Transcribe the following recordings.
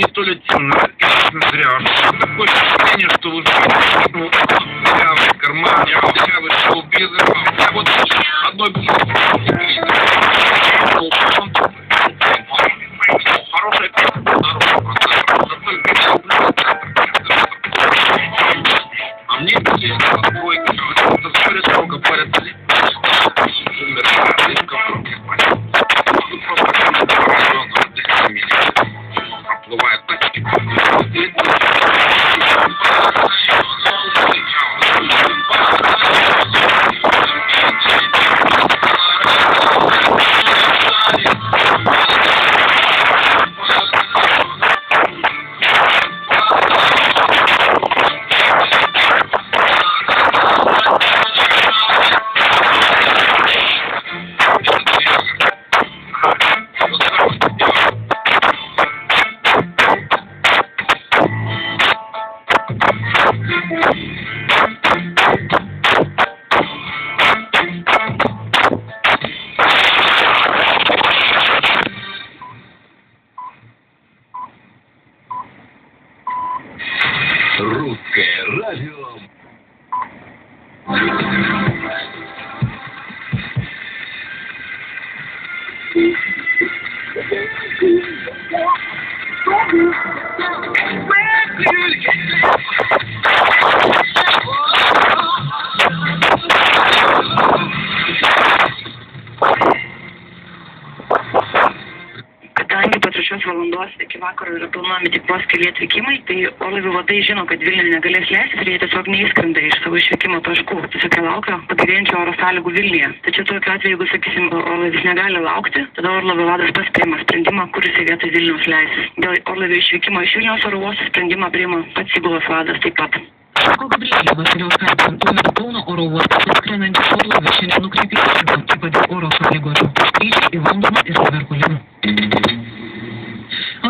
не то ли темно, конечно, зря. Такое впечатление, что вы в кармане, дырявый шоу-бизнес, а вот одной хорошая песня, а мне интересно, тройка, это история срока порядка. Русское радио. Kadangi po 3 valandos iki vakaro yra planuojami tik vos keli atvykimai, tai orlaivių vadai žino, kad Vilniuje negalės leistis ir jie tiesiog neįskrenda iš savo išvykimo taškų. Tiesiog jie laukia pagerėjančio oro sąlygų Vilniuje. Tačiau tokiu atveju, jeigu, sakysim, orlaivis negali laukti, tada orlaivio vadas pats priima sprendimą, kuris į vietą Vilniaus leisis. Dėl orlaivio išvykimo iš Vilniaus oro uosto sprendimą priima pats įgulos vadas taip pat. Sako Gabrielė Vasiliauskaitė, tuo metu Kauno oro uostas atskrendančių orlaivių šiandien nukreipė į Rygą, taip pat dėl oro sąlygų skrydžiai į Londoną ir Liverpoolį.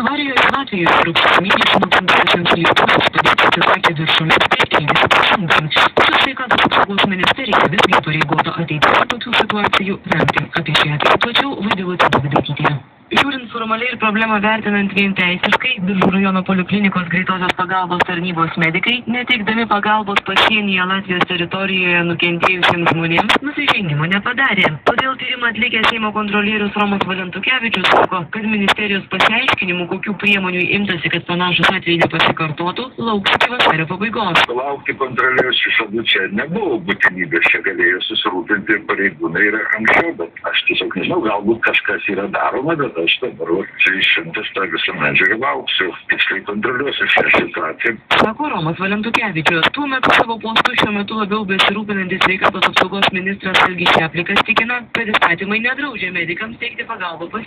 Avarijoje Latvijoje rugsėjo mėnesį nukentėjusiems lėktuvams padėti atsisakė viršumis ir ėmėsi pašalinti. Tačiau sveikatos apsaugos ministerija visgi įpareigota ateityje tokių situacijų vengti. Apie šią ateitį plačiau Vaidilutė Davidaitytė. Žiūrint formaliai ir problemą vertinant vien teisiškai, Biržų rajono poliklinikos greitosios pagalbos tarnybos medikai, neteikdami pagalbos pasienyje Latvijos teritorijoje nukentėjusiems žmonėms, nusižengimo nepadarė. Todėl tyrimą atlikęs Seimo kontrolierius Romas Valentukevičius sako, kad ministerijos pasiaiškinimų, kokių priemonių imtasi, kad panašus atvejai nepasikartotų, lauks iki vasario pabaigos. Laukti kontrolierius išvadų čia nebuvo būtinybės, čia galėjo susirūpinti pareigūnai ir anksčiau, bet aš tiesiog nežinau, galbūt kažkas yra daroma, bet aš dabar išimtas tą visą medžiagą lauksiu, tiksliai kontroliuosiu šią situaciją. Sako Romas Valentukevičius. Tuo metu savo postų šiuo metu labiau besirūpinantis sveikatos apsaugos ministras Algis Šeplikas tikina, kad įstatymai nedraudžia medikams teikti pagalbą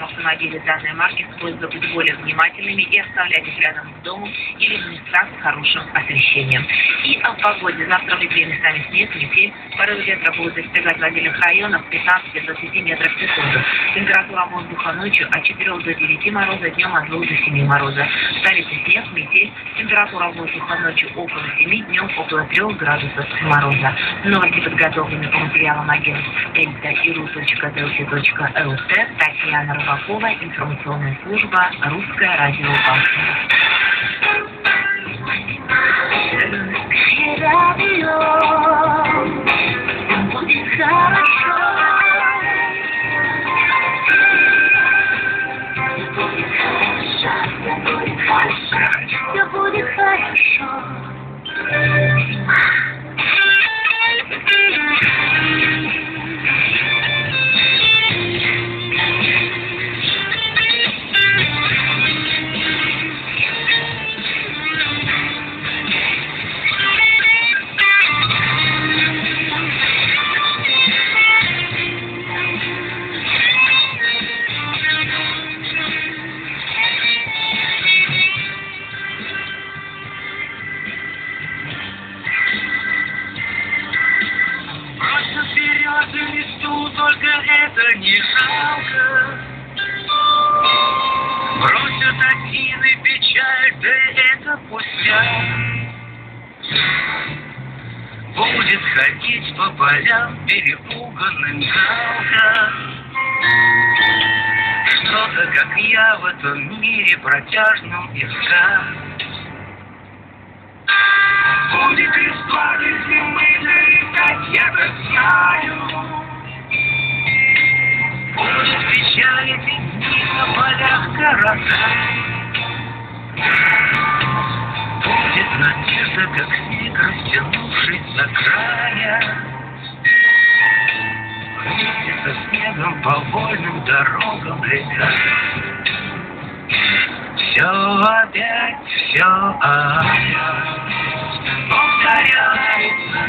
Автомобили данной марки просьба быть более внимательными и оставлять их рядом с домом или в местах с хорошим освещением. И о погоде. Завтра в Литве местами снег, метель. Порывы ветра будут достигать в отдельных районах 15-20 метров в секунду. Температура воздуха ночью от 4 до 9 мороза, днем от 2 до 7 мороза. В столице снег, метель. Температура воздуха ночью около 7, днем около 3 градусов мороза. Новости подготовлены по материалам агентств Эльта и ru.delfi.lt. Татьяна Рыбакова, информационная служба «Русское радио Балтика». Все будет хорошо. Только это не жалко. Бросят один и печаль, да это пустяк. Будет ходить по полям перепуганным галка. Что-то, как я, в этом мире протяжном искать. Будет из планы зимы залетать, я так знаю. Будет печаль эти дни на полях коротать. Будет надежда, как снег, растянувшись до края. Вместе со снегом по вольным дорогам летать. Все опять, все опять повторяется.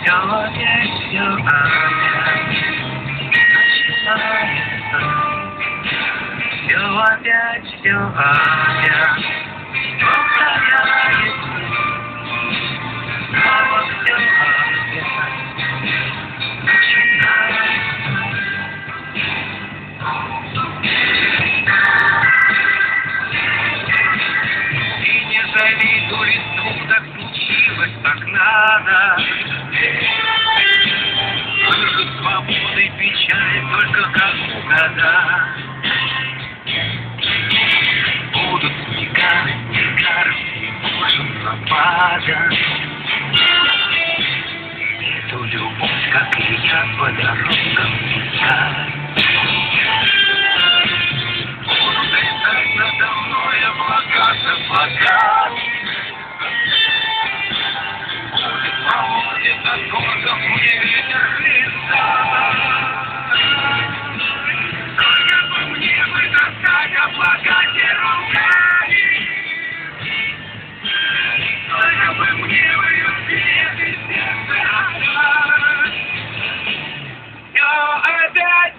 Все опять, все опять начинается. Все опять, все опять повторяется. Снова все опять начинается. И не завидуй листу, так случилось, так надо. Выжить свободой печаль только кому года. Будут снега, и будем запада. Эту любовь, как и я, по дорогам искать. Будут летать надо мной облака, облака. Будет проводить от городов мне ветер леса. Только бы мне вытаскать облака руками. Только бы мне вылюбить и сердце отдать. Все опять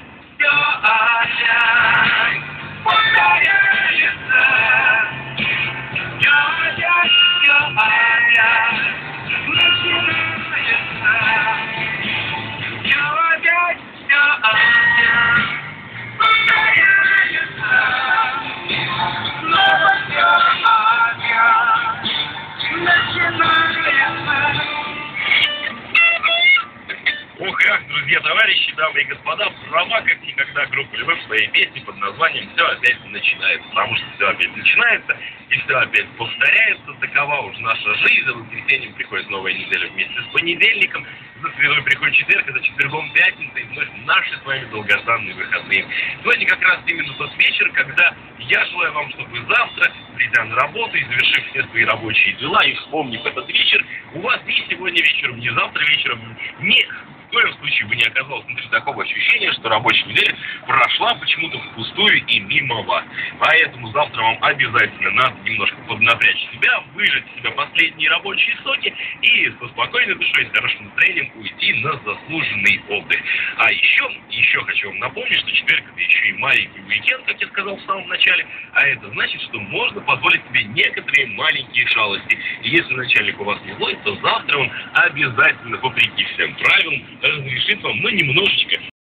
повторяется. Все опять начинается. Все опять повторяется. Снова все опять начинается. Ох, ах, друзья, товарищи, дамы и господа, права как никогда группа Любовь в своей песне под названием «Все опять начинается», потому что все опять начинается и все опять повторяется. Такова уж наша жизнь. За воскресеньем приходит новая неделя вместе с понедельником, за средой приходит четверг, за четвергом пятница, и вновь наши с вами долгожданные выходные. Сегодня как раз именно тот вечер, когда я желаю вам, чтобы завтра, придя на работу и завершив все свои рабочие дела и вспомнив этот вечер, у вас ни сегодня вечером, ни завтра вечером, ни в коем случае бы не оказалось внутри такого ощущения, что рабочая неделя прошла почему-то впустую и мимо вас. Поэтому завтра вам обязательно надо немножко поднапрячь себя, выжать из себя последние рабочие соки и со спокойной душой, с хорошим настроением уйти на заслуженный отдых. А еще хочу вам напомнить, что четверг — это еще и маленький уикенд, как я сказал в самом начале, а это значит, что можно позволить себе некоторые маленькие шалости. И если начальник у вас не злой, то завтра он обязательно, вопреки всем правилам, разрешит вам, немножечко